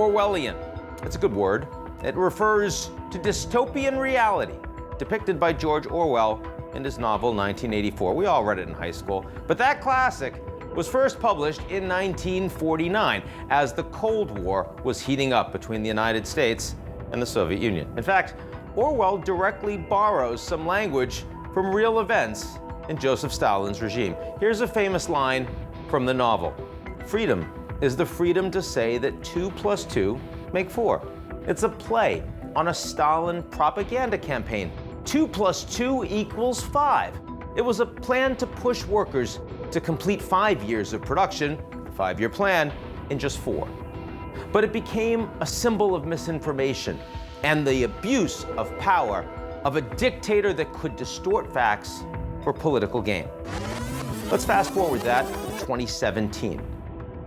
Orwellian. It's a good word. It refers to dystopian reality depicted by George Orwell in his novel 1984. We all read it in high school. But that classic was first published in 1949 as the Cold War was heating up between the United States and the Soviet Union. In fact, Orwell directly borrows some language from real events in Joseph Stalin's regime. Here's a famous line from the novel. Freedom is the freedom to say that 2 + 2 make 4. It's a play on a Stalin propaganda campaign. 2 + 2 = 5. It was a plan to push workers to complete 5 years of production, a 5-year plan, in just 4. But it became a symbol of misinformation and the abuse of power of a dictator that could distort facts for political gain. Let's fast forward that to 2017.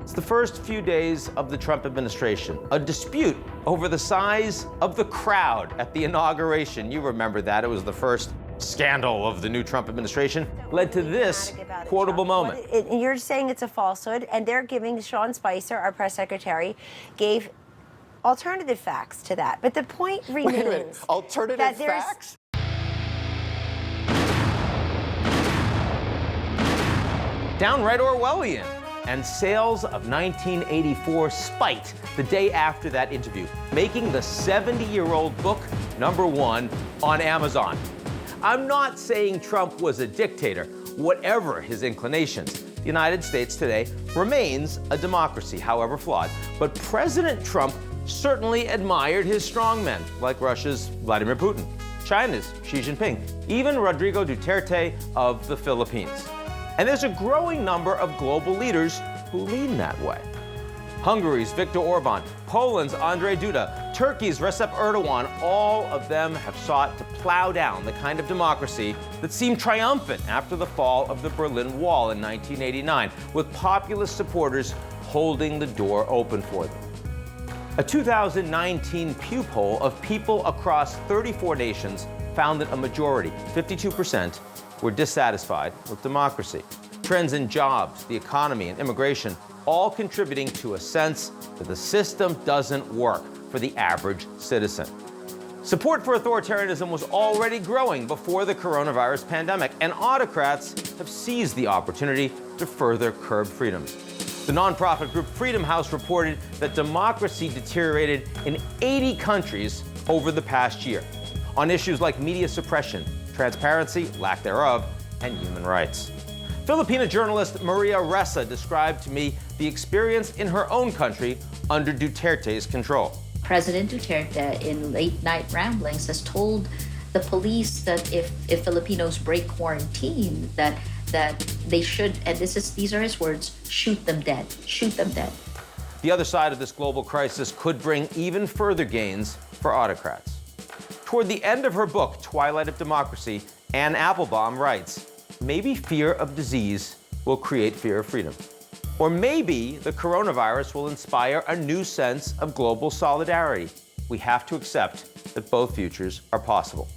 It's the first few days of the Trump administration. A dispute over the size of the crowd at the inauguration. You remember that. It was the first scandal of the new Trump administration. Led to this quotable moment. You're saying it's a falsehood, and they're giving Sean Spicer, our press secretary, gave alternative facts to that. But the point remains. Alternative facts? Downright Orwellian. And sales of 1984 spiked the day after that interview, making the 70-year-old book #1 on Amazon. I'm not saying Trump was a dictator, whatever his inclinations. The United States today remains a democracy, however flawed. But President Trump certainly admired his strongmen, like Russia's Vladimir Putin, China's Xi Jinping, even Rodrigo Duterte of the Philippines. And there's a growing number of global leaders who lean that way. Hungary's Viktor Orban, Poland's Andrzej Duda, Turkey's Recep Erdogan, all of them have sought to plow down the kind of democracy that seemed triumphant after the fall of the Berlin Wall in 1989, with populist supporters holding the door open for them. A 2019 Pew poll of people across 34 nations found that a majority, 52%, were dissatisfied with democracy. Trends in jobs, the economy, and immigration all contributing to a sense that the system doesn't work for the average citizen. Support for authoritarianism was already growing before the coronavirus pandemic, and autocrats have seized the opportunity to further curb freedoms. The nonprofit group Freedom House reported that democracy deteriorated in 80 countries over the past year on issues like media suppression, transparency, lack thereof, and human rights. Filipina journalist Maria Ressa described to me the experience in her own country under Duterte's control. President Duterte, in late-night ramblings, has told the police that if Filipinos break quarantine, that they should, and these are his words, shoot them dead. Shoot them dead. The other side of this global crisis could bring even further gains for autocrats. Toward the end of her book, Twilight of Democracy, Anne Applebaum writes, maybe fear of disease will create fear of freedom. Or maybe the coronavirus will inspire a new sense of global solidarity. We have to accept that both futures are possible.